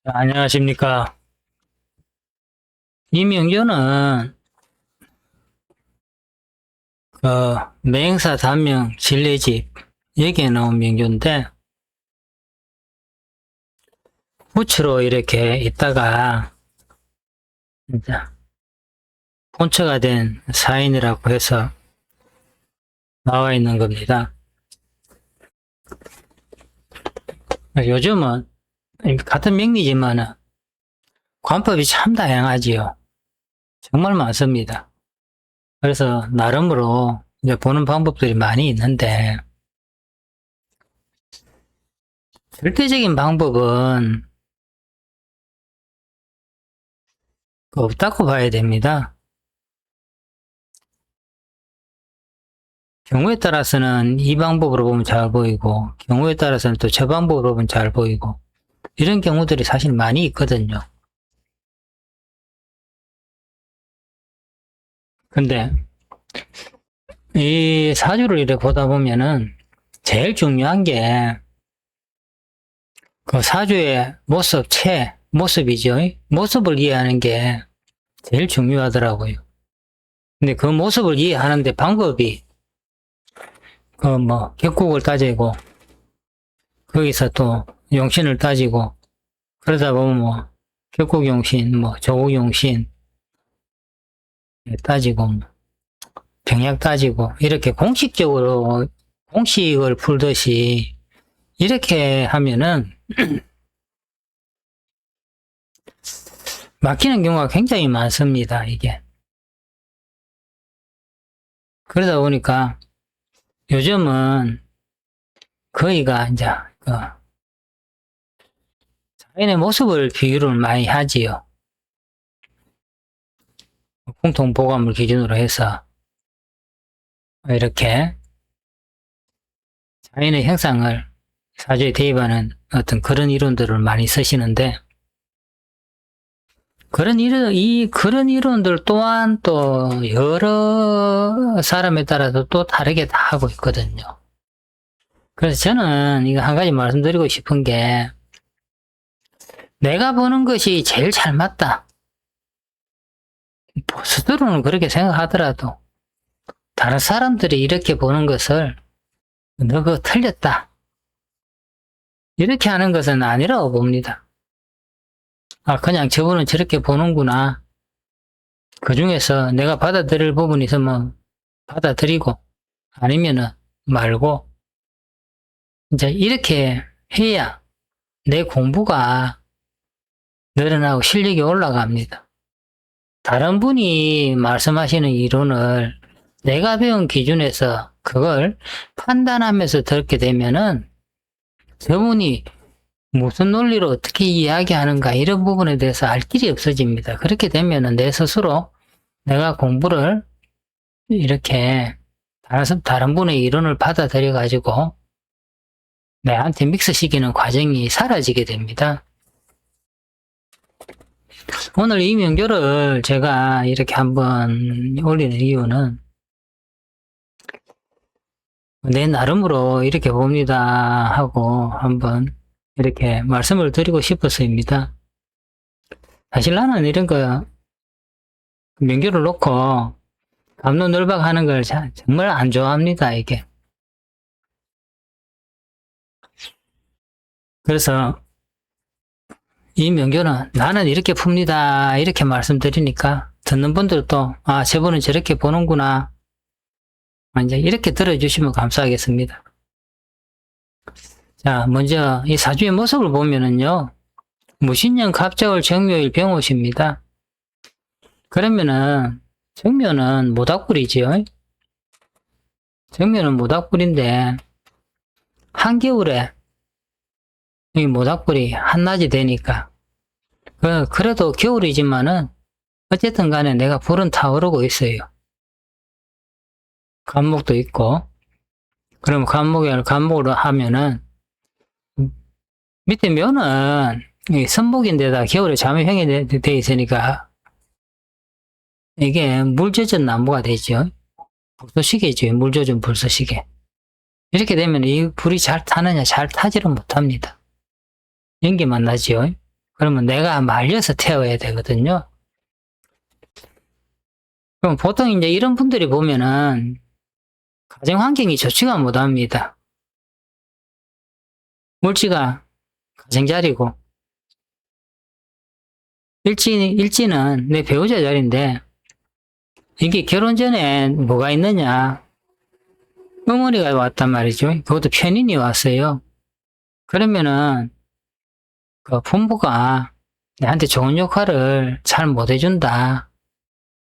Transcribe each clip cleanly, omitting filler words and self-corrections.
안녕하십니까. 이 명조는 그 맹사 단명 진례집 여기에 나온 명조인데 부처로 이렇게 있다가 이제 본처가 된 사인이라고 해서 나와 있는 겁니다. 요즘은 같은 명리지만은 관법이 참 다양하지요. 정말 많습니다. 그래서 나름으로 이제 보는 방법들이 많이 있는데 절대적인 방법은 없다고 봐야 됩니다. 경우에 따라서는 이 방법으로 보면 잘 보이고, 경우에 따라서는 또 저 방법으로 보면 잘 보이고, 이런 경우들이 사실 많이 있거든요. 근데 이 사주를 이렇게 보다 보면은 제일 중요한 게 그 사주의 모습이죠. 모습을 이해하는 게 제일 중요하더라고요. 근데 그 모습을 이해하는데 방법이 격국을 따지고, 거기서 또 용신을 따지고, 그러다 보면 격국용신, 조국용신 따지고, 병약 따지고, 이렇게 공식적으로, 공식을 풀듯이, 이렇게 하면은, 막히는 경우가 굉장히 많습니다, 이게. 그러다 보니까, 요즘은, 거의가, 이제, 자연의 모습을 비유를 많이 하지요. 공통보감을 기준으로 해서, 이렇게, 자연의 형상을 사주에 대입하는 어떤 그런 이론들을 많이 쓰시는데, 그런 이론들 또한 또 여러 사람에 따라서 또 다르게 다 하고 있거든요. 그래서 저는 이거 한 가지 말씀드리고 싶은 게, 내가 보는 것이 제일 잘 맞다. 스스로는 그렇게 생각하더라도, 다른 사람들이 이렇게 보는 것을, 너 그거 틀렸다. 이렇게 하는 것은 아니라고 봅니다. 그냥 저분은 저렇게 보는구나. 그 중에서 내가 받아들일 부분이 있으면 받아들이고, 아니면은 말고, 이제 이렇게 해야 내 공부가 늘어나고 실력이 올라갑니다. 다른 분이 말씀하시는 이론을 내가 배운 기준에서 그걸 판단하면서 듣게 되면은 저분이 무슨 논리로 어떻게 이야기하는가 이런 부분에 대해서 알 길이 없어집니다. 그렇게 되면은 내 스스로 내가 공부를 이렇게 다른 분의 이론을 받아들여 가지고 내한테 믹스시키는 과정이 사라지게 됩니다. 오늘 이 명조를 제가 이렇게 한번 올리는 이유는 내 나름으로 이렇게 봅니다 하고 한번 이렇게 말씀을 드리고 싶어서입니다. 사실 나는 이런 거 명조를 놓고 갑론을박 하는 걸 정말 안 좋아합니다, 이게. 그래서 이 명조는 나는 이렇게 풉니다 이렇게 말씀드리니까 듣는 분들도 저분은 저렇게 보는구나 이제 이렇게 들어주시면 감사하겠습니다. 자, 먼저 이 사주의 모습을 보면은요, 무신년 갑자월 정묘일 병옷입니다. 그러면은 정묘는 모닥불이지요. 정묘는 모닥불인데 한겨울에 이 모닥불이 한낮이 되니까 그래도 겨울이지만은 어쨌든 간에 내가 불은 타오르고 있어요. 간목도 있고. 그럼 간목으로 하면은 밑에 묘는 선목인데다 겨울에 자매형이 돼 있으니까 이게 물 젖은 나무가 되죠. 불쏘시개죠. 물 젖은 불쏘시개. 이렇게 되면 이 불이 잘 타느냐 잘 타지를 못합니다. 연기만 나죠. 그러면 내가 말려서 태워야 되거든요. 그럼 보통 이제 이런 분들이 보면은 가정 환경이 좋지가 못합니다. 물지가 가정자리고, 일지는 내 배우자 자리인데, 이게 결혼 전에 뭐가 있느냐. 어머니가 왔단 말이죠. 그것도 편인이 왔어요. 그러면은, 그 본부가 내한테 좋은 역할을 잘 못해준다.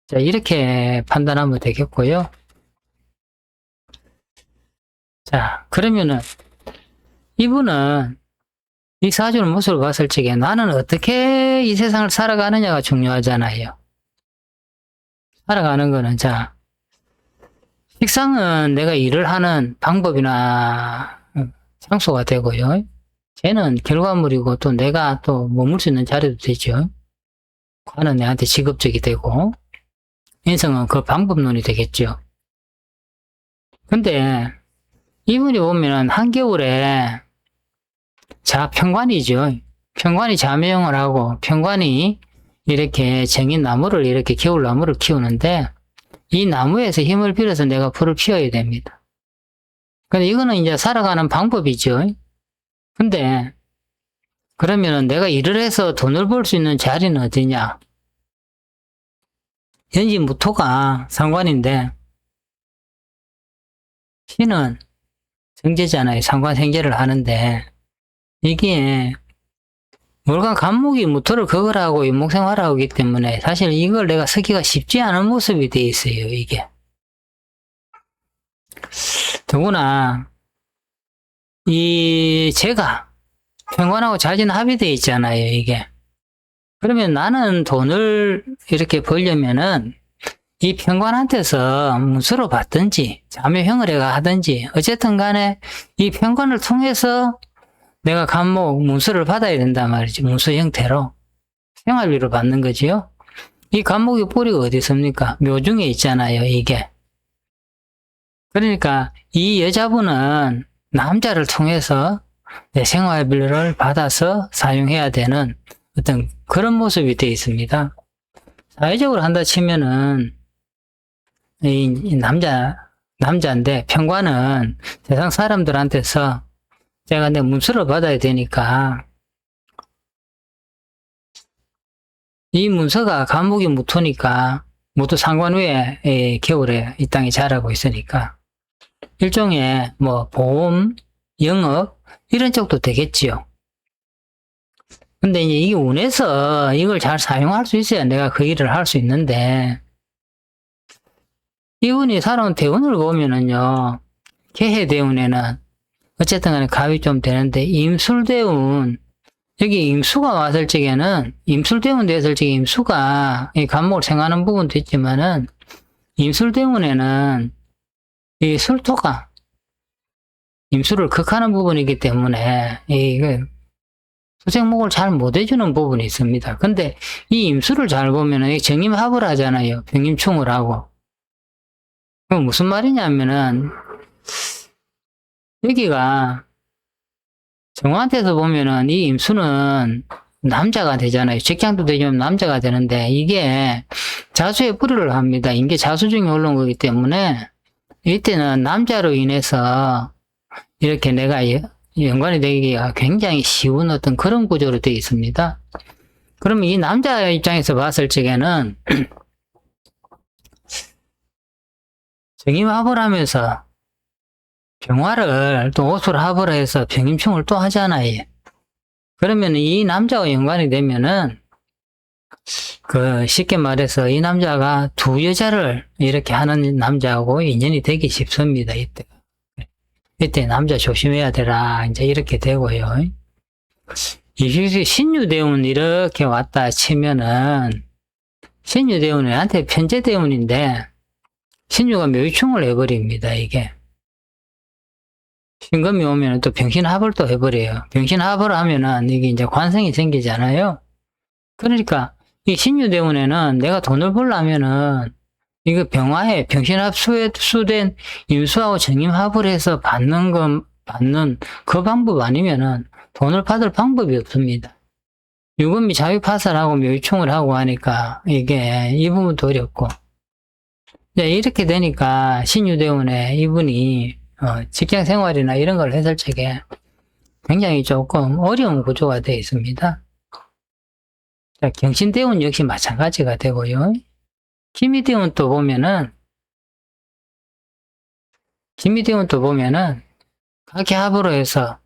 자, 이렇게 판단하면 되겠고요. 자, 그러면은, 이분은 이 사주의 모습을 봤을 적에 나는 어떻게 이 세상을 살아가느냐가 중요하잖아요. 살아가는 거는, 자, 식상은 내가 일을 하는 방법이나 장소가 되고요. 쟤는 결과물이고 또 내가 또 머물 수 있는 자리도 되죠. 관은 내한테 직업적이 되고, 인성은 그 방법론이 되겠죠. 근데 이분이 보면은 한겨울에 자평관이죠. 평관이 자명을 하고 평관이 이렇게 정인 나무를 이렇게 겨울 나무를 키우는데 이 나무에서 힘을 빌어서 내가 풀을 피워야 됩니다. 근데 이거는 이제 살아가는 방법이죠. 근데 그러면은 내가 일을 해서 돈을 벌 수 있는 자리는 어디냐? 연지무토가 상관인데 신은 정제잖아요. 상관생제를 하는데 이게 월간 간목이 무토를 거거라고 인목생활을 하기 때문에 사실 이걸 내가 쓰기가 쉽지 않은 모습이 돼 있어요. 이게 더구나 이 제가 평관하고 자진 합의되어 있잖아요. 이게 그러면 나는 돈을 이렇게 벌려면은 이 평관한테서 문서로 받든지 자묘형을 해가 하든지 어쨌든 간에 이 평관을 통해서 내가 간목 문서를 받아야 된단 말이지. 문서 형태로 생활비로 받는 거지요. 이 간목의 뿌리가 어디 있습니까? 묘중에 있잖아요. 이게 그러니까 이 여자분은 남자를 통해서 내 생활비를 받아서 사용해야 되는 어떤 그런 모습이 되어 있습니다. 사회적으로 한다 치면은 이 남자인데 평관은 세상 사람들한테서 제가 내 문서를 받아야 되니까 이 문서가 간목이 무토니까 무토 상관 위에 겨울에 이 땅에 자라고 있으니까 일종의 뭐 보험, 영업 이런 쪽도 되겠지요. 근데 이제 이게 운에서 이걸 잘 사용할 수 있어야 내가 그 일을 할 수 있는데 이분이 살아온 대운을 보면은요, 개해대운에는 어쨌든 간에 갑이 좀 되는데, 임술대운, 여기 임수가 왔을 적에는, 임술대운 됐을 적에 임수가 이 간목을 생각하는 부분도 있지만은, 임술대운에는 이 술토가 임수를 극하는 부분이기 때문에, 수생목을 잘 못해주는 부분이 있습니다. 근데 이 임수를 잘 보면은 정임합을 하잖아요. 병임충을 하고. 그럼 무슨 말이냐면은, 여기가, 정화한테서 보면은 이 임수는 남자가 되잖아요. 직장도 되면 남자가 되는데, 이게 자수의 뿌리를 합니다. 이게 자수 중에 올라온 거기 때문에, 이때는 남자로 인해서 이렇게 내가 연관이 되기가 굉장히 쉬운 어떤 그런 구조로 되어 있습니다. 그러면 이 남자 입장에서 봤을 적에는, 정임합을 하면서 병화를 또 옷으로 합을 해서 병임충을 또 하잖아요. 그러면 이 남자와 연관이 되면은 쉽게 말해서 이 남자가 두 여자를 이렇게 하는 남자하고 인연이 되기 쉽습니다. 이때 남자 조심해야 되라 이제 이렇게 되고요. 이 신유대운 이렇게 왔다 치면은 신유대운은 나한테 편제대운인데 신유가 묘충을 해버립니다, 이게. 신금이 오면 또 병신합을 또 해버려요. 병신합을 하면은 이게 이제 관성이 생기잖아요. 그러니까 이 신유대운에는 내가 돈을 벌려면은 이거 병화에 병신합 수된 임수하고 정임합을 해서 받는 그 방법 아니면은 돈을 받을 방법이 없습니다. 유금이 자위파살하고 묘유충을 하고 하니까 이게 이 부분도 어렵고 이제 이렇게 되니까 신유대운에 이분이 직장 생활이나 이런 걸 했을 적에 굉장히 조금 어려운 구조가 되어 있습니다. 자, 경신대운 역시 마찬가지가 되고요. 기미대운 또 보면은 각해합으로 해서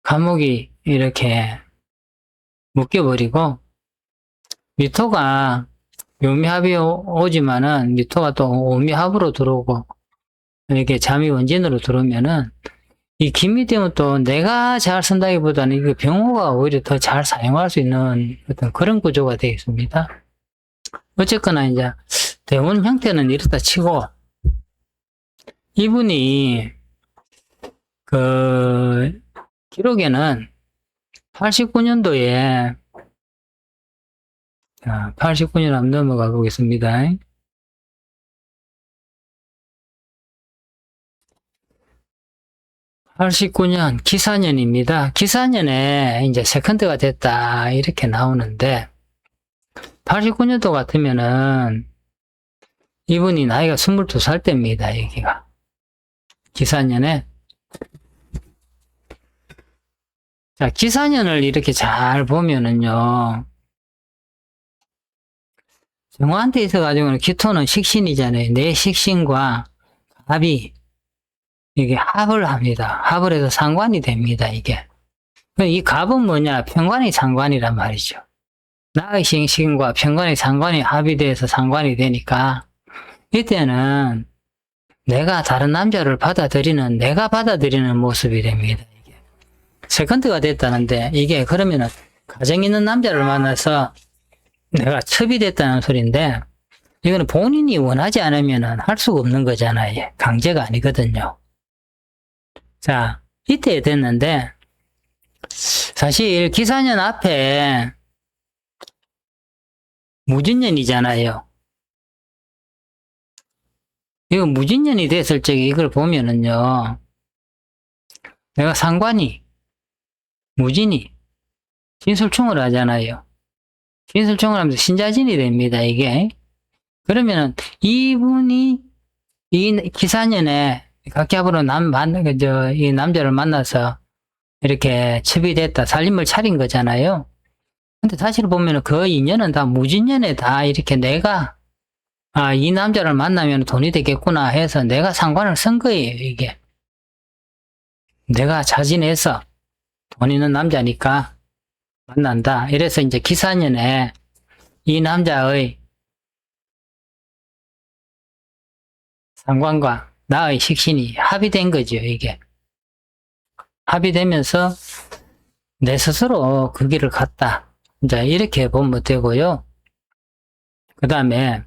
감옥이 이렇게 묶여버리고 미토가 묘미합이 오지만은 미토가 또 오미합으로 들어오고 이렇게 잠이원진으로 들어오면은 이 기미되면 또 내가 잘 쓴다기보다는 이거 병호가 오히려 더 잘 사용할 수 있는 어떤 그런 구조가 되어 있습니다. 어쨌거나 이제 대원 형태는 이렇다 치고 이분이 그 기록에는 89년도에 89년 한번 넘어가 보겠습니다. 89년 기사년입니다. 기사년에 이제 세컨드가 됐다 이렇게 나오는데 89년도 같으면은 이분이 나이가 22살 때입니다. 여기가 기사년에. 자, 기사년을 이렇게 잘 보면은요, 정화한테 있어가지고는 기토는 식신이잖아요. 내 식신과 합이 이게 합을 합니다. 합을 해서 상관이 됩니다. 이게 이 갑은 뭐냐? 편관이 상관이란 말이죠. 나의 식신과 편관의 상관이 합이 돼서 상관이 되니까 이때는 내가 다른 남자를 내가 받아들이는 모습이 됩니다. 이게 세컨드가 됐다는데 이게 그러면은 가정 있는 남자를 만나서 내가 첩이 됐다는 소리인데 이거는 본인이 원하지 않으면은 할 수가 없는 거잖아요. 강제가 아니거든요. 자, 이때 됐는데 사실 기사년 앞에 무진년이잖아요. 이거 무진년이 됐을 적에 이걸 보면은요, 내가 상관이, 무진이, 진술충을 하잖아요. 진술충을 하면서 신자진이 됩니다, 이게. 그러면은, 이분이, 이 기사년에 각기합으로 이 남자를 만나서 이렇게 첩이 됐다, 살림을 차린 거잖아요. 근데 사실 보면은 그 인연은 다 무진년에 다 이렇게 내가 이 남자를 만나면 돈이 되겠구나 해서 내가 상관을 쓴 거예요, 이게. 내가 자진해서 돈 있는 남자니까 만난다. 이래서 이제 기사년에 이 남자의 상관과 나의 식신이 합의된 거죠, 이게. 합의되면서 내 스스로 그 길을 갔다. 이제 이렇게 보면 되고요. 그 다음에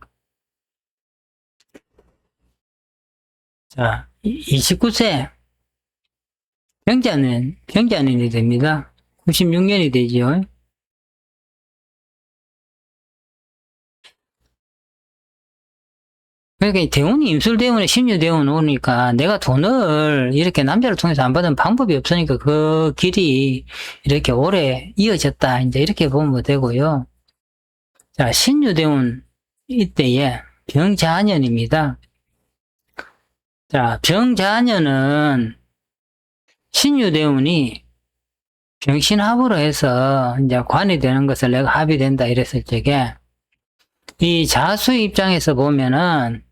자, 29세 병자년이 됩니다. 96년이 되죠. 그러니까 대운이 임술대운에 신유대운 오니까 내가 돈을 이렇게 남자를 통해서 안 받은 방법이 없으니까 그 길이 이렇게 오래 이어졌다. 이제 이렇게 보면 되고요. 자, 신유대운 이때에 병자년입니다. 자, 병자년은 신유대운이 병신합으로 해서 이제 관이 되는 것을 내가 합의된다 이랬을 적에 이 자수 입장에서 보면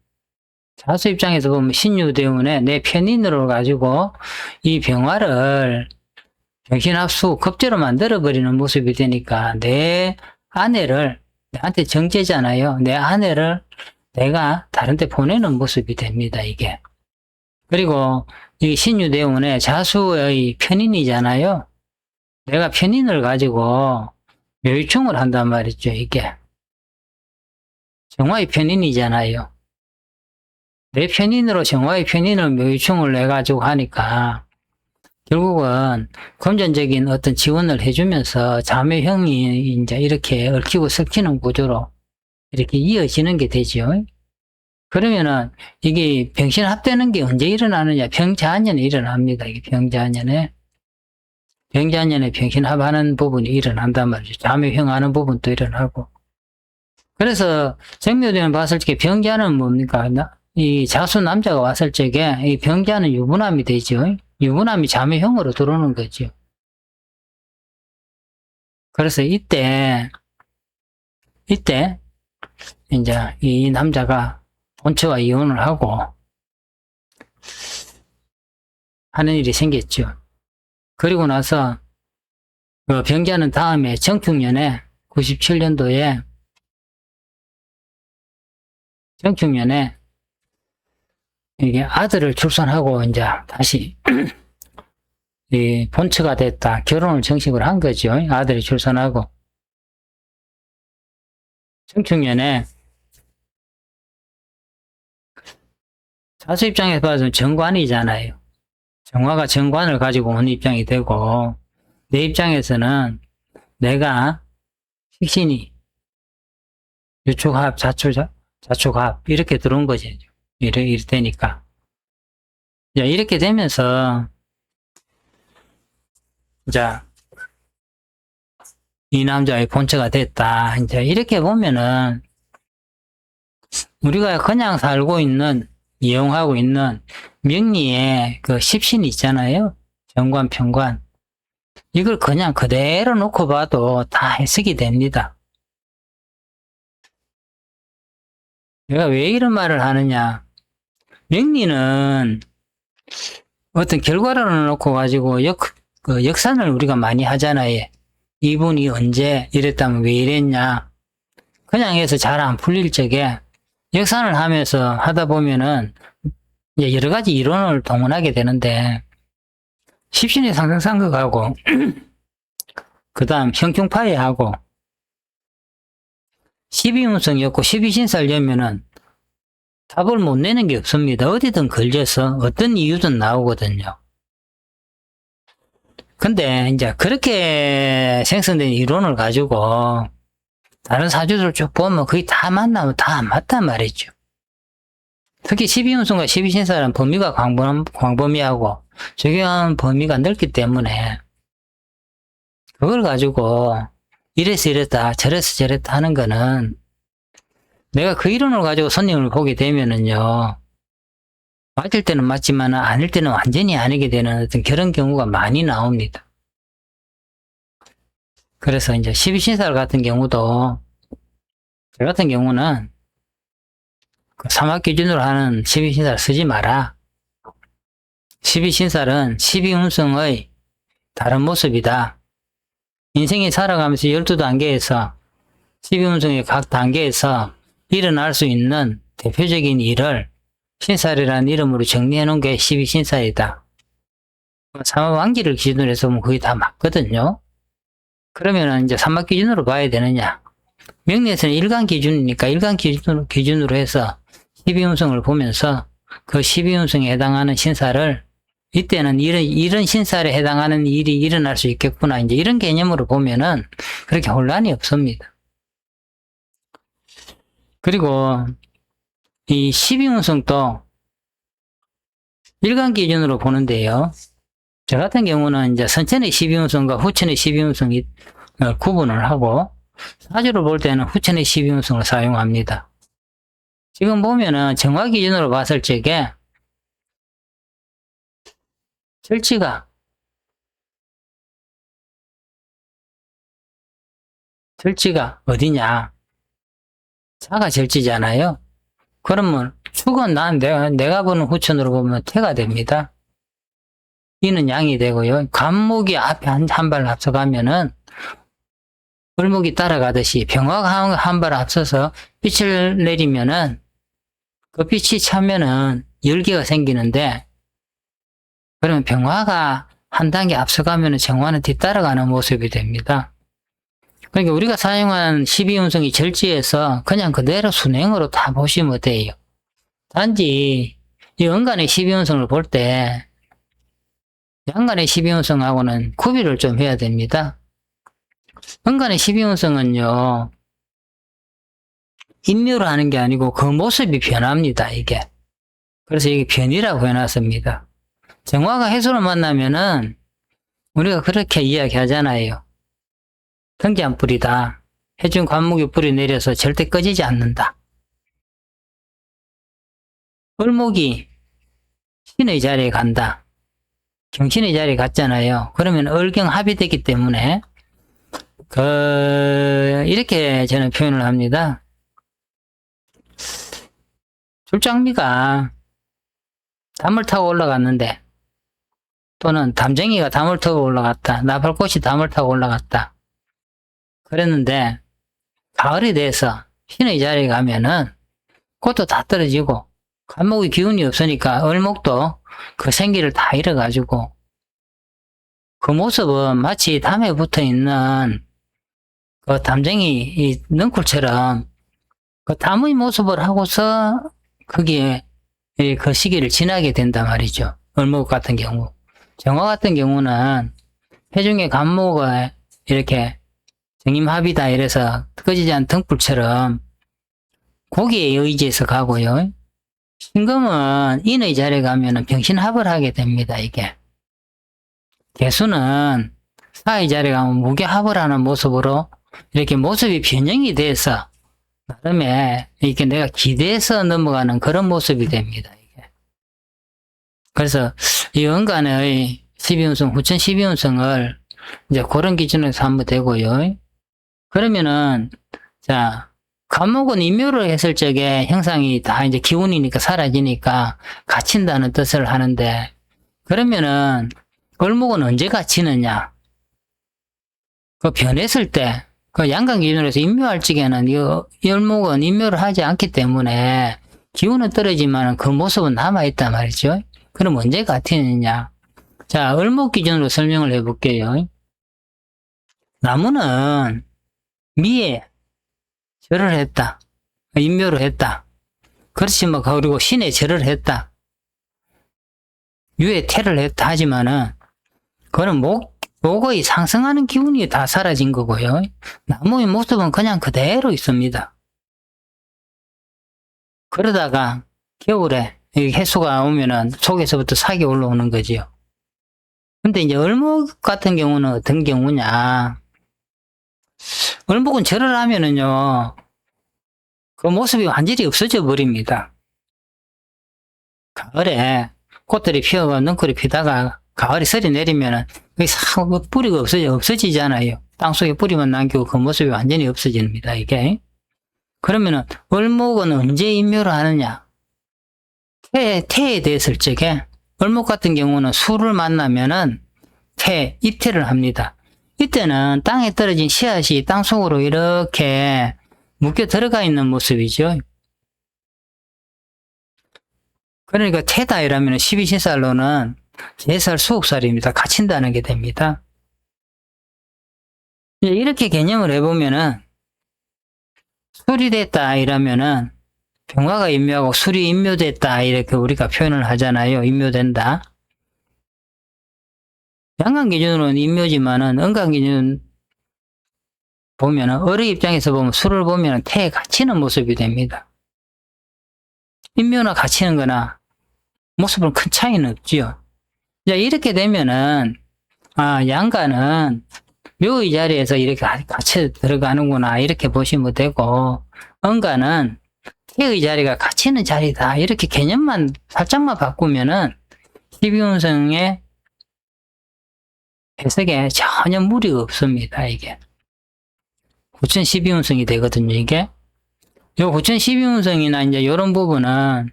신유대운에 내 편인으로 가지고 이 병화를 병신합수 급제로 만들어버리는 모습이 되니까 내 아내를 내한테 정제잖아요. 내 아내를 내가 다른 데 보내는 모습이 됩니다. 이게. 그리고 이 신유대운의 자수의 편인이잖아요. 내가 편인을 가지고 묘유충을 한단 말이죠. 이게. 정화의 편인이잖아요. 내 편인으로 정화의 편인을 묘유충을 내가지고 하니까 결국은 금전적인 어떤 지원을 해주면서 자매형이 이제 이렇게 얽히고 섞이는 구조로 이렇게 이어지는 게 되죠. 그러면은 이게 병신합되는 게 언제 일어나느냐? 병자년에 일어납니다. 이게 병자년에. 병자년에 병신합하는 부분이 일어난단 말이죠. 자묘형하는 부분도 일어나고. 그래서 정묘대원 봤을 때 병자는 뭡니까? 이 자수 남자가 왔을 적에 이 병자는 유부남이 되죠. 유부남이 자묘형으로 들어오는 거죠. 그래서 이때 이제 이 남자가 본처와 이혼을 하고 하는 일이 생겼죠. 그리고 나서 그 병자는 다음에 정축년에 97년도에 정축년에 이게 아들을 출산하고 이제 다시 이 본처가 됐다. 결혼을 정식으로 한 거죠. 아들이 출산하고. 정축년에 자수 입장에서 봐서 정관이잖아요. 정화가 정관을 가지고 온 입장이 되고, 내 입장에서는 내가 식신이 유축합, 자축합 이렇게 들어온 거지. 이렇게 되니까. 이렇게 되면서 이 남자의 본처가 됐다. 이제 이렇게 보면은 우리가 그냥 살고 있는, 이용하고 있는 명리의 그 십신이 있잖아요. 정관, 편관. 이걸 그냥 그대로 놓고 봐도 다 해석이 됩니다. 내가 왜 이런 말을 하느냐. 명리는 어떤 결과론을 놓고 가지고 역산을 우리가 많이 하잖아요. 이분이 언제 이랬다면 왜 이랬냐. 그냥 해서 잘 안 풀릴 적에 역산을 하면서 하다 보면은 이제 여러 가지 이론을 동원하게 되는데, 십신의 상승상극하고 그 다음 형충파해하고 12운성이었고 12신살려면은 답을 못 내는 게 없습니다. 어디든 걸려서 어떤 이유든 나오거든요. 근데 이제 그렇게 생성된 이론을 가지고 다른 사주들 쭉 보면 거의 다 만나면 다 안 맞단 말이죠. 특히 12운성과 12신살은 범위가 광범위하고 적용하는 범위가 넓기 때문에 그걸 가지고 이래서 이랬다 저래서 저랬다 하는 거는, 내가 그 이론을 가지고 손님을 보게 되면은요, 맞을 때는 맞지만 아닐 때는 완전히 아니게 되는 어떤 그런 경우가 많이 나옵니다. 그래서 이제 12신살 같은 경우도, 저 같은 경우는 그 사막 기준으로 하는 12신살 쓰지 마라. 12신살은 12운성의 다른 모습이다. 인생이 살아가면서 12단계에서 12운성의 각 단계에서 일어날 수 있는 대표적인 일을 신살이라는 이름으로 정리해 놓은 게 12신살이다. 사막왕기를 기준으로 해서 보면 거의 다 맞거든요. 그러면 이제 사막 기준으로 봐야 되느냐. 명리에서는 일간 기준이니까 일간 기준으로 해서 12운성을 보면서 그 12운성에 해당하는 신살을, 이때는 이런 신살에 해당하는 일이 일어날 수 있겠구나. 이제 이런 개념으로 보면은 그렇게 혼란이 없습니다. 그리고 이 12운성도 일간 기준으로 보는데요. 저 같은 경우는 이제 선천의 12운성과 후천의 12운성이 구분을 하고, 사주를 볼 때는 후천의 12운성을 사용합니다. 지금 보면은 정화 기준으로 봤을 적에 절지가 어디냐? 자가 절지잖아요. 그러면 축은 내가 보는 후천으로 보면 태가 됩니다. 이는 양이 되고요. 간목이 앞에 한 발 앞서가면은 을목이 따라가듯이 병화가 한 발 앞서서 빛을 내리면은 그 빛이 차면은 열기가 생기는데, 그러면 병화가 한 단계 앞서가면은 정화는 뒤따라가는 모습이 됩니다. 그러니까 우리가 사용한 12운성이 절지에서 그냥 그대로 순행으로 다 보시면 돼요. 단지 이 연간의 12운성을 볼 때 양간의 12운성하고는 구비를 좀 해야 됩니다. 연간의 12운성은요, 인묘로 하는 게 아니고 그 모습이 변합니다, 이게. 그래서 이게 변이라고 해놨습니다. 정화가 해수로 만나면은 우리가 그렇게 이야기하잖아요. 등잔 불이다. 해준 관목이 불이 내려서 절대 꺼지지 않는다. 을목이 신의 자리에 간다. 경신의 자리에 갔잖아요. 그러면 을경합이 되기 때문에 이렇게 저는 표현을 합니다. 출장미가 담을 타고 올라갔는데, 또는 담쟁이가 담을 타고 올라갔다. 나팔꽃이 담을 타고 올라갔다. 그랬는데 가을이 돼서 신의 자리에 가면은 꽃도 다 떨어지고 관목의 기운이 없으니까 을목도 그 생기를 다 잃어가지고 그 모습은 마치 담에 붙어있는 그 담쟁이 이 넝쿨처럼 그 담의 모습을 하고서 거기에 그 시기를 지나게 된단 말이죠. 을목 같은 경우. 정화 같은 경우는 해중의 간목을 이렇게 정임합이다 이래서 꺼지지 않은 등불처럼 고기에 의지해서 가고요. 신금은 인의 자리에 가면은 병신합을 하게 됩니다, 이게. 개수는 사의 자리에 가면 무게합을 하는 모습으로 이렇게 모습이 변형이 돼서 나름의 이렇게 내가 기대해서 넘어가는 그런 모습이 됩니다, 이게. 그래서 이 은간의 12운성, 후천 12운성을 이제 그런 기준에서 하면 되고요. 그러면은, 자, 간목은 임묘를 했을 적에 형상이 다 이제 기운이니까 사라지니까 갇힌다는 뜻을 하는데, 그러면은, 을목은 언제 갇히느냐? 그 변했을 때, 그 양간 기준에서 임묘할 적에는 이 을목은 임묘를 하지 않기 때문에 기운은 떨어지만 그 모습은 남아있단 말이죠. 그럼 언제 갇히느냐? 자, 을목 기준으로 설명을 해볼게요. 나무는 미에 절을 했다. 인묘를 했다. 그렇지만 그리고 신에 절을 했다. 유에 태를 했다 하지만은 그거는 목의 상승하는 기운이 다 사라진 거고요. 나무의 모습은 그냥 그대로 있습니다. 그러다가 겨울에 해수가 오면은 속에서부터 sak이 올라오는 거지요. 근데 이제 을목 같은 경우는 어떤 경우냐. 을목은 절을 하면은요, 그 모습이 완전히 없어져 버립니다. 가을에 꽃들이 피어가 넝쿨이 피다가 가을이 설이 내리면은 뿌리가 없어지잖아요. 땅속에 뿌리만 남기고 그 모습이 완전히 없어집니다, 이게. 그러면은 을목은 언제 인묘를 하느냐? 태에 됐을 적에 을목 같은 경우는 수를 만나면은 입태를 합니다. 이때는 땅에 떨어진 씨앗이 땅속으로 이렇게 묶여 들어가 있는 모습이죠. 그러니까 태다 이라면 12신살로는 제살, 수옥살입니다. 갇힌다는 게 됩니다. 이렇게 개념을 해보면은 술이 됐다 이라면은 병화가 임묘하고 술이 임묘됐다 이렇게 우리가 표현을 하잖아요. 임묘된다. 양간 기준으로는 임묘지만은 은간 기준 보면은 을의 입장에서 보면 술을 보면은 태에 갇히는 모습이 됩니다. 임묘나 갇히는 거나 모습은 큰 차이는 없지요. 이렇게 되면은 양간은 묘의 자리에서 이렇게 갇혀 들어가는구나 이렇게 보시면 되고, 은간은 태의 자리가 갇히는 자리다 이렇게 개념만 살짝만 바꾸면은 12운성의 해석에 전혀 무리가 없습니다. 이게 후천 12운성이 되거든요. 이게 요 후천 12운성이나 이제 요런 부분은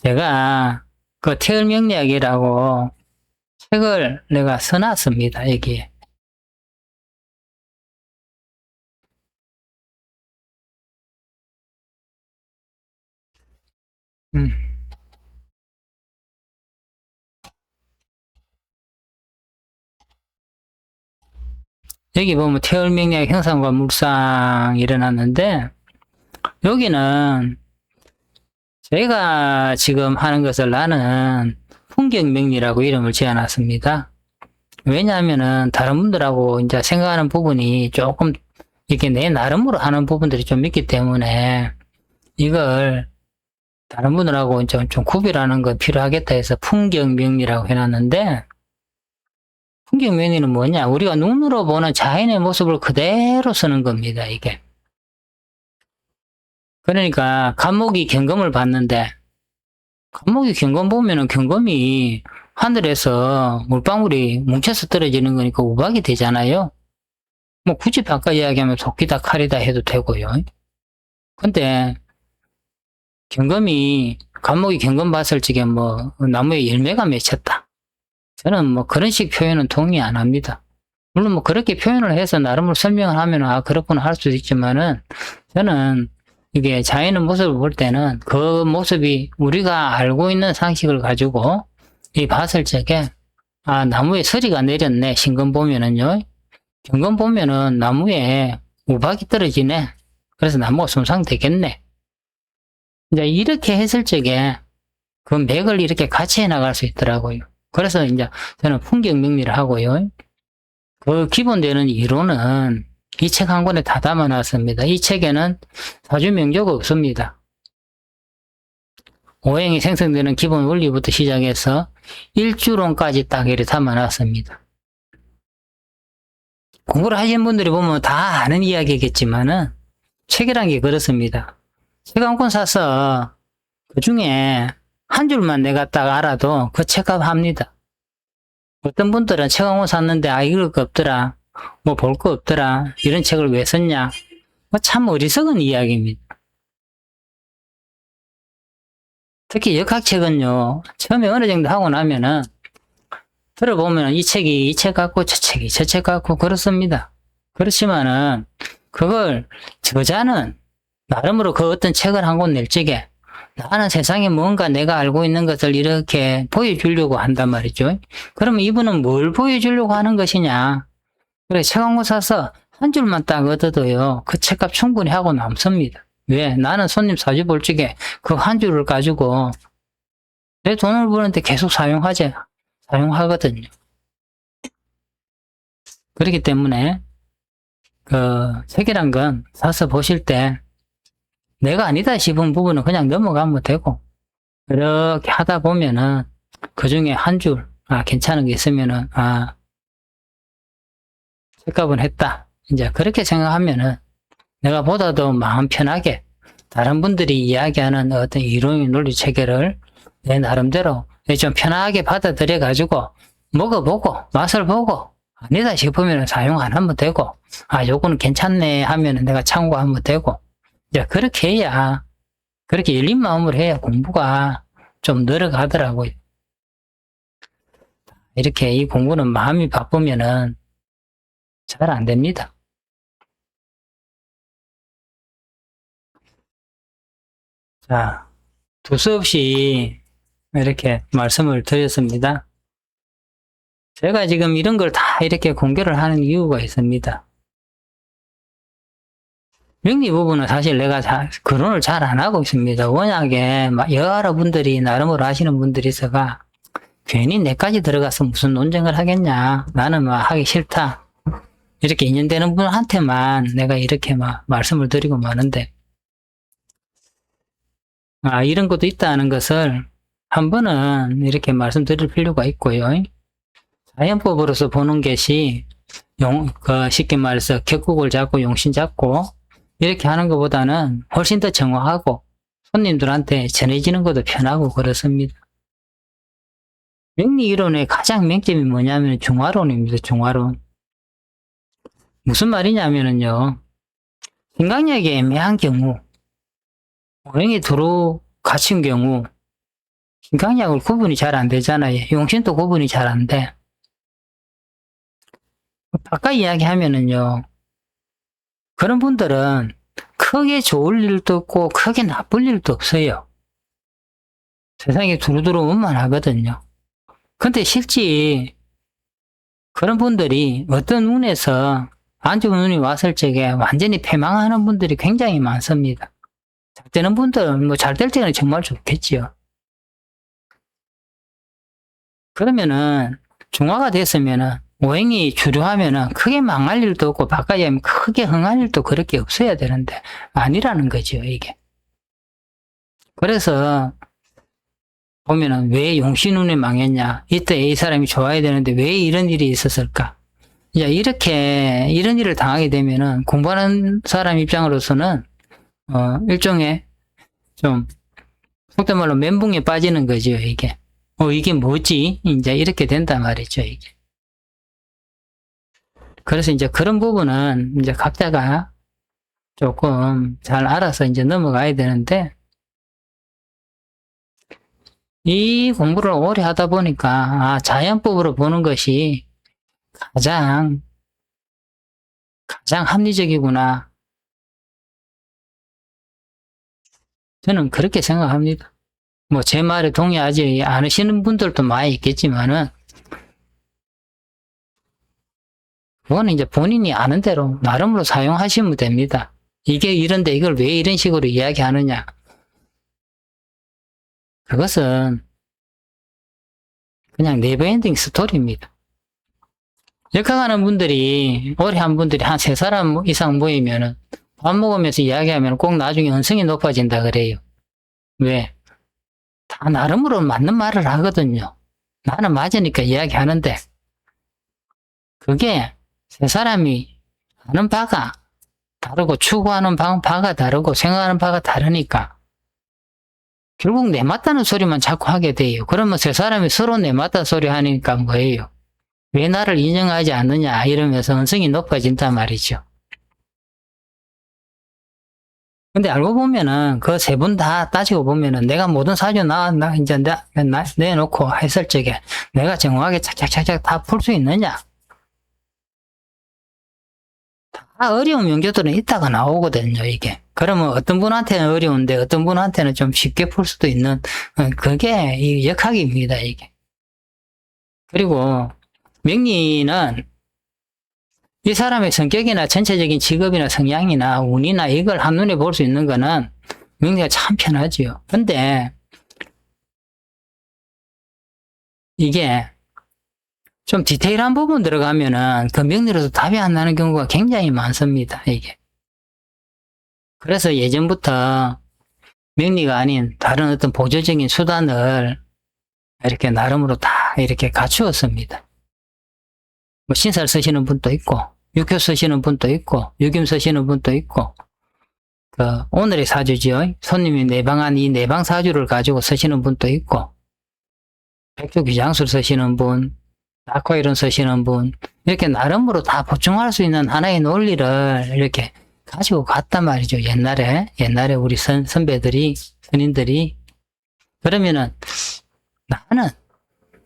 제가 그 태을명리학이라고 책을 내가 써놨습니다. 여기에. 여기 보면 태을명리학 형상과 물상 일어났는데, 여기는 제가 지금 하는 것을 나는 풍경명리라고 이름을 지어놨습니다. 왜냐하면은 다른 분들하고 이제 생각하는 부분이 조금 이렇게 내 나름으로 하는 부분들이 좀 있기 때문에 이걸 다른 분들하고 이제 좀 구별하는 건 필요하겠다 해서 풍경명리라고 해놨는데, 풍경명리는 뭐냐? 우리가 눈으로 보는 자연의 모습을 그대로 쓰는 겁니다, 이게. 그러니까, 간목이 경검을 봤는데, 간목이 경검 보면은 경검이 하늘에서 물방울이 뭉쳐서 떨어지는 거니까 우박이 되잖아요. 뭐 굳이 바꿔 이야기하면 도끼다 칼이다 해도 되고요. 근데 간목이 경검 봤을 적에 뭐 나무에 열매가 맺혔다. 저는 뭐 그런 식 표현은 동의 안 합니다. 물론 뭐 그렇게 표현을 해서 나름으로 설명을 하면 아 그렇구나 할 수도 있지만은 저는 이게 자연의 모습을 볼 때는 그 모습이 우리가 알고 있는 상식을 가지고 이 봤을 적에 아 나무에 서리가 내렸네. 신금 보면은요. 경금 보면은 나무에 우박이 떨어지네. 그래서 나무가 손상되겠네. 이제 이렇게 했을 적에 그 맥을 이렇게 같이 해나갈 수 있더라고요. 그래서 이제 저는 풍경명리를 하고요. 그 기본되는 이론은 이 책 한 권에 다 담아놨습니다. 이 책에는 사주명조가 없습니다. 오행이 생성되는 기본 원리부터 시작해서 일주론까지 딱 이렇게 담아놨습니다. 공부를 하시는 분들이 보면 다 아는 이야기겠지만은 책이란 게 그렇습니다. 책 한 권 사서 그 중에 한 줄만 내가 딱 알아도 그 책값 합니다. 어떤 분들은 책 한 권 샀는데 아 읽을 거 없더라. 뭐 볼 거 없더라. 이런 책을 왜 썼냐. 참 어리석은 이야기입니다. 특히 역학책은요. 처음에 어느 정도 하고 나면은 들어보면 이 책 같고 저 책 같고 그렇습니다. 그렇지만은 그걸 저자는 나름으로 그 어떤 책을 한 권 낼 적에 나는 세상에 뭔가 내가 알고 있는 것을 이렇게 보여주려고 한단 말이죠. 그러면 이분은 뭘 보여주려고 하는 것이냐. 그래, 책 한 권 사서 한 줄만 딱 얻어도요. 그 책값 충분히 하고 남습니다. 왜? 나는 손님 사주 볼 적에 그 한 줄을 가지고 내 돈을 버는데 계속 사용하거든요. 그렇기 때문에 그 책이란 건 사서 보실 때 내가 아니다 싶은 부분은 그냥 넘어가면 되고 이렇게 하다 보면은 그 중에 한 줄 괜찮은 게 있으면은 책값은 했다. 이제 그렇게 생각하면은 내가 보다도 마음 편하게 다른 분들이 이야기하는 어떤 이론의 논리 체계를 내 나름대로 좀 편하게 받아들여 가지고 먹어보고 맛을 보고 아니다 싶으면 사용 안 하면 되고 요거는 괜찮네 하면은 내가 참고하면 되고 이제 그렇게 해야 그렇게 열린 마음으로 해야 공부가 좀 늘어가더라고요. 이렇게 이 공부는 마음이 바쁘면은 잘 안 됩니다. 자, 두서없이 이렇게 말씀을 드렸습니다. 제가 지금 이런 걸 다 이렇게 공개를 하는 이유가 있습니다. 명리 부분은 사실 내가 거론을 잘 안 하고 있습니다. 워낙에 여러분들이 나름으로 하시는 분들이 있어가 괜히 내까지 들어가서 무슨 논쟁을 하겠냐. 나는 하기 싫다. 이렇게 인연되는 분한테만 내가 이렇게 말씀을 드리고 마는데 이런 것도 있다는 것을 한 번은 이렇게 말씀드릴 필요가 있고요. 자연법으로서 보는 것이 쉽게 말해서 격국을 잡고 용신 잡고 이렇게 하는 것보다는 훨씬 더 정확하고 손님들한테 전해지는 것도 편하고 그렇습니다. 명리 이론의 가장 맹점이 뭐냐면 중화론입니다. 중화론. 무슨 말이냐면요. 신강력이 애매한 경우, 오행이 두루 갇힌 경우 신강력을 구분이 잘 안 되잖아요. 용신도 구분이 잘 안 돼. 아까 이야기하면은요. 그런 분들은 크게 좋을 일도 없고 크게 나쁠 일도 없어요. 세상에 두루두루 원만하거든요. 근데 실제 그런 분들이 어떤 운에서 안 좋은 운이 왔을 적에 완전히 패망하는 분들이 굉장히 많습니다. 잘 되는 분들은 잘 될 때는 정말 좋겠지요. 그러면은 중화가 됐으면은 오행이 주류하면은 크게 망할 일도 없고 바깥에 하면 크게 흥할 일도 그렇게 없어야 되는데 아니라는 거죠, 이게. 그래서 보면은 왜 용신운이 망했냐? 이때 이 사람이 좋아야 되는데 왜 이런 일이 있었을까? 이제 이렇게 이런 일을 당하게 되면은 공부하는 사람 입장으로서는 일종의 좀 속된 말로 멘붕에 빠지는 거죠, 이게. 이게 뭐지? 이제 이렇게 된단 말이죠, 이게. 그래서 이제 그런 부분은 이제 각자가 조금 잘 알아서 이제 넘어가야 되는데, 이 공부를 오래 하다 보니까, 자연법으로 보는 것이 가장 합리적이구나. 저는 그렇게 생각합니다. 뭐, 제 말에 동의하지 않으시는 분들도 많이 있겠지만은, 그거는 이제 본인이 아는 대로 나름으로 사용하시면 됩니다. 이게 이런데 이걸 왜 이런 식으로 이야기하느냐. 그것은 그냥 네버엔딩 스토리입니다. 역학하는 분들이, 오래 한 분들이 한 3사람 이상 모이면은 밥 먹으면서 이야기하면 꼭 나중에 언성이 높아진다 그래요. 왜? 다 나름으로 맞는 말을 하거든요. 나는 맞으니까 이야기하는데, 그게 3사람이 아는 바가 다르고 추구하는 바가 다르고 생각하는 바가 다르니까 결국 내 맞다는 소리만 자꾸 하게 돼요. 그러면 3사람이 서로 내 맞다 소리 하니까 뭐예요? 왜 나를 인정하지 않느냐 이러면서 언성이 높아진단 말이죠. 근데 알고 보면은 그 3분 다 따지고 보면은 내가 모든 사주 이제 내놓고 했을 적에 내가 정확하게 착착착착 다 풀 수 있느냐? 다 어려운 명제들은 이따가 나오거든요, 이게. 그러면 어떤 분한테는 어려운데 어떤 분한테는 좀 쉽게 풀 수도 있는, 그게 이 역학입니다, 이게. 그리고 명리는 이 사람의 성격이나 전체적인 직업이나 성향이나 운이나 이걸 한눈에 볼 수 있는 거는 명리가 참 편하지요. 근데 이게 좀 디테일한 부분 들어가면은 그 명리로도 답이 안 나는 경우가 굉장히 많습니다, 이게. 그래서 예전부터 명리가 아닌 다른 어떤 보조적인 수단을 이렇게 나름으로 다 이렇게 갖추었습니다. 뭐 신사를 쓰시는 분도 있고, 육효 쓰시는 분도 있고, 유김 쓰시는 분도 있고, 오늘의 사주지요. 손님이 내방한 이 내방 사주를 가지고 쓰시는 분도 있고, 백조 귀장술 쓰시는 분, 낙화이론 쓰시는 분, 이렇게 나름으로 다 보충할 수 있는 하나의 논리를 이렇게 가지고 갔단 말이죠. 옛날에 우리 선배들이, 선인들이. 그러면은 나는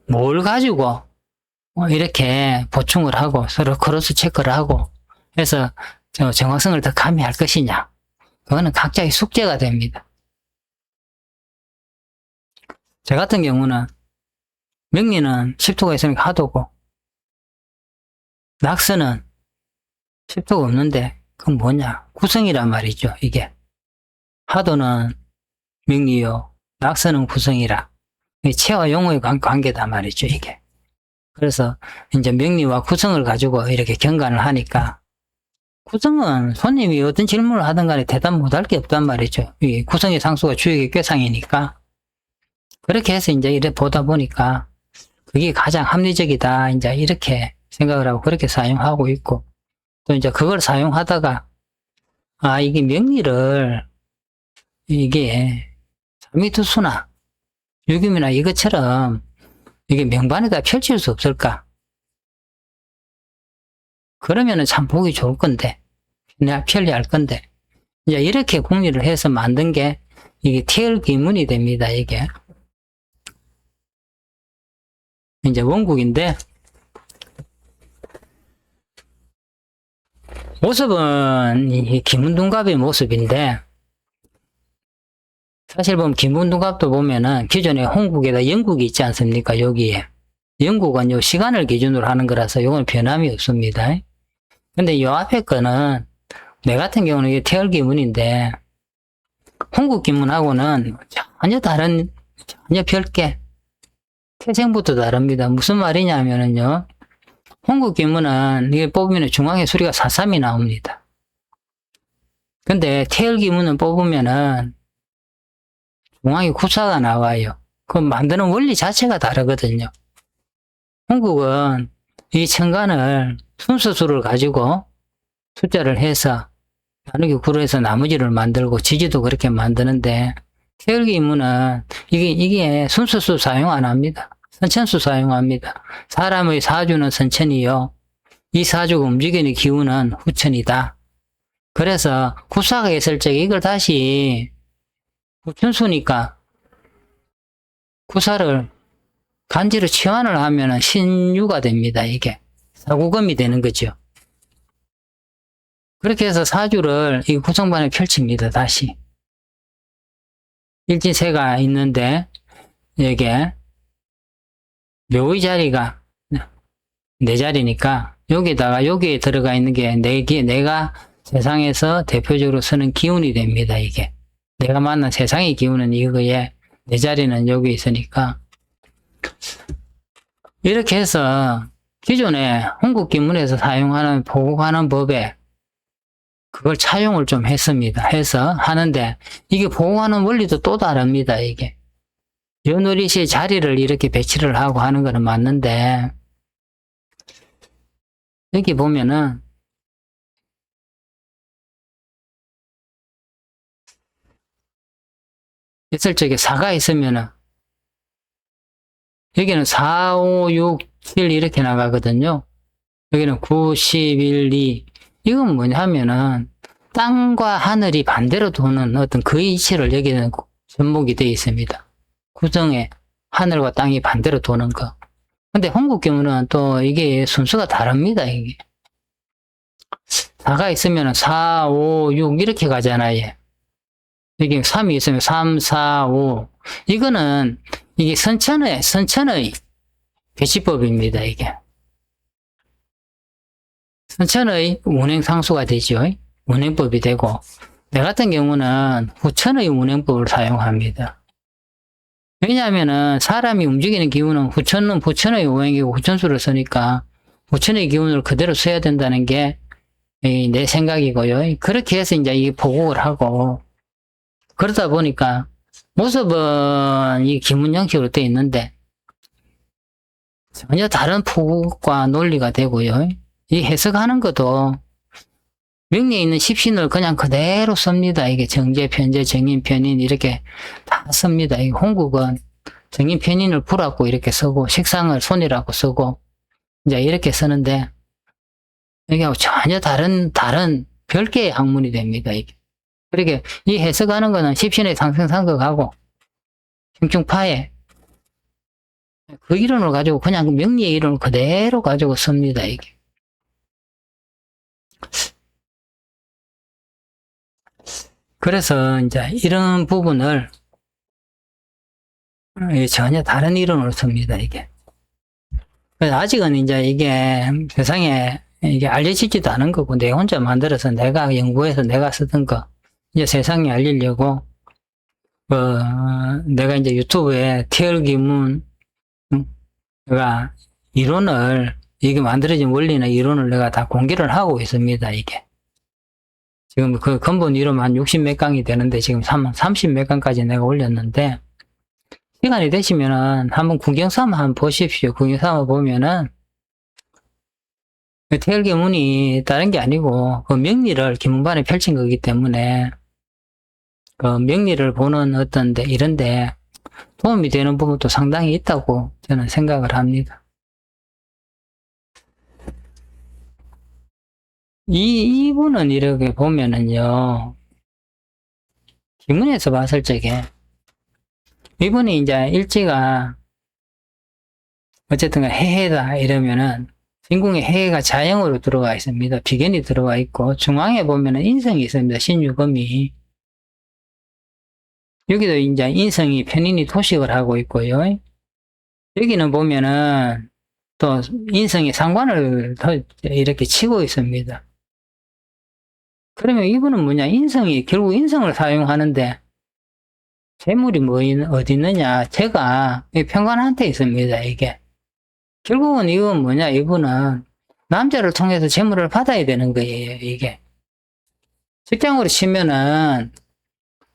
뭘 가지고 이렇게 보충을 하고 서로 크로스 체크를 하고 해서 정확성을 더 가미할 것이냐. 그거는 각자의 숙제가 됩니다. 저 같은 경우는 명리는 10토가 있으니까 하도고 낙서는 10토가 없는데 그건 뭐냐. 구성이란 말이죠. 이게. 하도는 명리요. 낙서는 구성이라. 체와 용어의 관계다 말이죠. 이게. 그래서 이제 명리와 구성을 가지고 이렇게 경관을 하니까 구성은 손님이 어떤 질문을 하든 간에 대답 못할 게 없단 말이죠. 이 구성의 상수가 주역의 꾀상이니까. 그렇게 해서 이제 이래 보다 보니까 그게 가장 합리적이다. 이제 이렇게 생각을 하고 그렇게 사용하고 있고 또 이제 그걸 사용하다가 이게 명리를 이게 삼위투수나 유금이나 이것처럼 이게 명반에다 펼칠 수 없을까? 그러면은 참 보기 좋을 건데, 편리할 건데, 이제 이렇게 공리를 해서 만든 게 이게 태열기문이 됩니다, 이게. 이제 원국인데, 모습은 이 기문둔갑의 모습인데, 사실 보면 기문둔갑도 보면은 기존에 홍국에다 영국이 있지 않습니까? 여기에. 영국은 요 시간을 기준으로 하는 거라서 요건 변함이 없습니다. 근데 요 앞에 거는 내 같은 경우는 이게 태열기문인데 홍국기문하고는 전혀 별개. 태생부터 다릅니다. 무슨 말이냐면은요. 홍국기문은 이게 뽑으면 중앙에 수리가 4-3이 나옵니다. 근데 태열기문은 뽑으면은 중앙에 구사가 나와요. 그 만드는 원리 자체가 다르거든요. 한국은 이 천간을 순서수를 가지고 숫자를 해서 나누기 9로 해서 나머지를 만들고 지지도 그렇게 만드는데 태열기문은 이게 순서수 사용 안 합니다. 선천수 사용합니다. 사람의 사주는 선천이요. 이 사주가 움직이는 기운은 후천이다. 그래서 구사가 있을 적에 이걸 다시 후천수니까 구사를 간지로 치환을 하면은 신유가 됩니다. 이게 사구금이 되는 거죠. 그렇게 해서 사주를 이 구성반에 펼칩니다. 다시 일진세가 있는데 여기에 묘의 자리가 내 자리니까 여기에 들어가 있는 게 내가 세상에서 대표적으로 쓰는 기운이 됩니다. 이게 내가 만난 세상의 기운은 이거에 내 자리는 여기 있으니까 이렇게 해서 기존에 홍국기문에서 사용하는 보고하는 법에 그걸 차용을 좀 했습니다. 해서 하는데 이게 보고하는 원리도 또 다릅니다. 이게 연월일시의 자리를 이렇게 배치를 하고 하는 거는 맞는데 여기 보면은 있을 적에 4가 있으면은 여기는 4, 5, 6, 7 이렇게 나가거든요. 여기는 9, 11, 2 이건 뭐냐 하면은 땅과 하늘이 반대로 도는 어떤 그 이치를 여기는 접목이 되어 있습니다. 구정에 하늘과 땅이 반대로 도는 거. 근데 홍국기문은 또 이게 순서가 다릅니다. 이게 4가 있으면 4, 5, 6 이렇게 가잖아요. 여기 3이 있으면 3, 4, 5 이거는 이게 선천의 배치법입니다. 이게 선천의 운행상수가 되죠. 운행법이 되고 내 같은 경우는 후천의 운행법을 사용합니다. 왜냐하면은 사람이 움직이는 기운은 후천은 후천의 운행이고 후천수를 쓰니까 후천의 기운을 그대로 써야 된다는 게 내 생각이고요. 그렇게 해서 이제 이 보고를 하고 그러다 보니까 모습은 이 기문 형식으로 되어 있는데 전혀 다른 포국과 논리가 되고요. 이 해석하는 것도 명리에 있는 십신을 그냥 그대로 씁니다. 이게 정제, 편제, 정인, 편인 이렇게 다 씁니다. 이 홍국은 정인, 편인을 불하고 이렇게 쓰고 식상을 손이라고 쓰고 이제 이렇게 쓰는데 여기하고 전혀 다른 별개의 학문이 됩니다. 이게. 그렇게 이 해석하는 거는 십신의 상승상극하고 흉충파에 그 이론을 가지고 그냥 명리의 이론을 그대로 가지고 씁니다. 이게. 그래서 이제 이런 부분을 전혀 다른 이론으로 씁니다. 이게. 아직은 이제 이게 세상에 이게 알려지지도 않은 거고 내가 혼자 만들어서 내가 연구해서 내가 쓰던 거 이제 세상에 알리려고 내가 이제 유튜브에 태열기문 내가 이론을 이게 만들어진 원리나 이론을 내가 다 공개를 하고 있습니다. 이게 지금 그 근본 이론 한 60 몇 강이 되는데 지금 30 몇 강까지 내가 올렸는데 시간이 되시면은 한번 구경 삼아 한번 보십시오. 구경 삼아 보면은 태열기문이 다른 게 아니고 그 명리를 기문반에 펼친 거기 때문에 그 명리를 보는 어떤데 이런데 도움이 되는 부분도 상당히 있다고 저는 생각을 합니다. 이분은 이렇게 보면은요, 기문에서 봤을 적에 이분이 이제 일지가 어쨌든 해해다 이러면은 진궁에 해가 자영으로 들어가 있습니다. 비견이 들어가 있고 중앙에 보면은 인성이 있습니다. 신유금이. 여기도 이제 인성이 편인이 토식을 하고 있고요. 여기는 보면은 또 인성이 상관을 더 이렇게 치고 있습니다. 그러면 이분은 뭐냐? 결국 인성을 사용하는데 재물이 어디 있느냐? 제가 평관한테 있습니다. 이게. 결국은 이건 뭐냐? 이분은 남자를 통해서 재물을 받아야 되는 거예요. 이게. 직장으로 치면은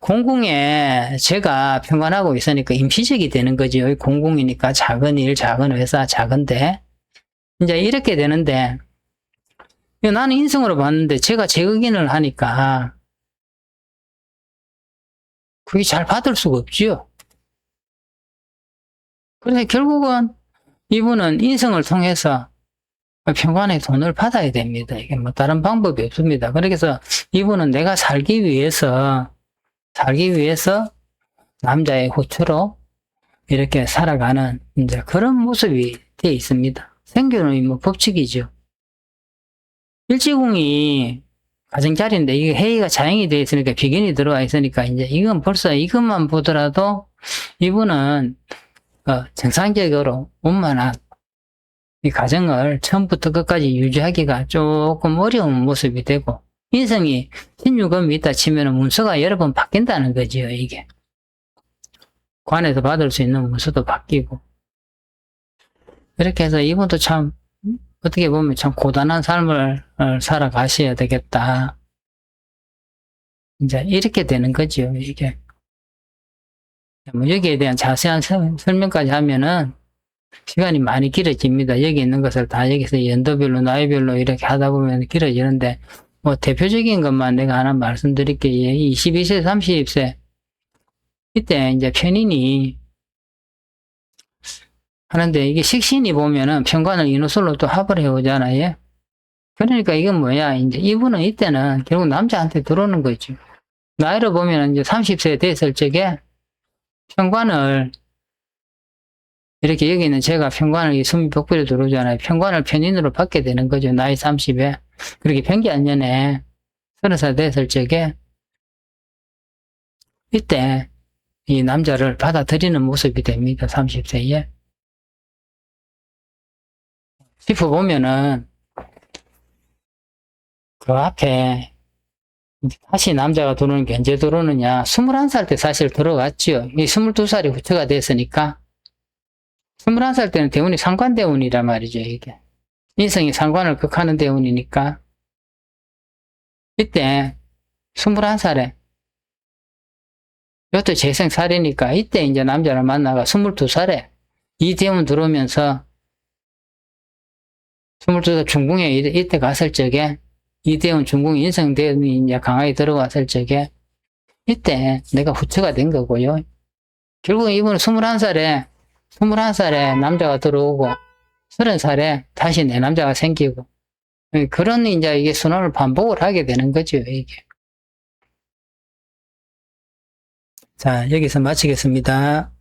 공공에 제가 평관하고 있으니까 임시직이 되는 거죠. 여기 공공이니까 작은 일, 작은 회사, 작은데. 이제 이렇게 되는데, 나는 인성으로 봤는데 제가 재흑인을 하니까 그게 잘 받을 수가 없지요. 그래서 결국은 이분은 인성을 통해서 평관의 돈을 받아야 됩니다. 이게 뭐 다른 방법이 없습니다. 그래서 이분은 내가 살기 위해서 남자의 호투로 이렇게 살아가는 이제 그런 모습이 되어 있습니다. 생겨는 뭐 법칙이죠. 일지궁이 가정자리인데 이게 해이가 자행이 되어 있으니까 비견이 들어와 있으니까 이제 이건 벌써 이것만 보더라도 이분은 정상적으로 원만한 이 가정을 처음부터 끝까지 유지하기가 조금 어려운 모습이 되고 인성이 신유금이 있다 치면 문서가 여러 번 바뀐다는 거지요. 이게 관에서 받을 수 있는 문서도 바뀌고 이렇게 해서 이분도 참 어떻게 보면 참 고단한 삶을 살아가셔야 되겠다. 이제 이렇게 되는 거죠. 이게 뭐 여기에 대한 자세한 설명까지 하면은 시간이 많이 길어집니다. 여기 있는 것을 다 여기서 연도별로 나이별로 이렇게 하다 보면 길어지는데 뭐 대표적인 것만 내가 하나 말씀드릴게요. 22세, 30세 이때 이제 편인이 하는데 이게 식신이 보면은 편관을 인호술로 또 합을 해오잖아요. 그러니까 이건 뭐야? 이제 이분은 이때는 결국 남자한테 들어오는 거죠. 나이로 보면 이제 30세 됐을 적에 편관을 이렇게 여기 있는 제가 편관을 수미복부에 들어오잖아요. 편관을 편인으로 받게 되는 거죠. 나이 30에. 그렇게 편기안년에 30살 됐을 적에 이때 이 남자를 받아들이는 모습이 됩니다. 30세에. 짚어보면은 그 앞에 다시 남자가 들어오는 게 언제 들어오느냐. 21살 때 사실 들어갔죠. 이 22살이 후처가 됐으니까 21살 때는 대운이 상관대운이란 말이죠. 이게 인성이 상관을 극하는 대운이니까 이때 21살에 이것도 재생살이니까 이때 이제 남자를 만나가 22살에 이 대운 들어오면서 22살 중궁에 이때 갔을 적에 이대운 중궁 인성대운이 이제 강하게 들어갔을 적에 이때 내가 후처가 된 거고요. 결국 이분은 21살에 남자가 들어오고 30살에 다시 내 남자가 생기고 그런 이제 이게 순환을 반복을 하게 되는 거죠. 이게. 자, 여기서 마치겠습니다.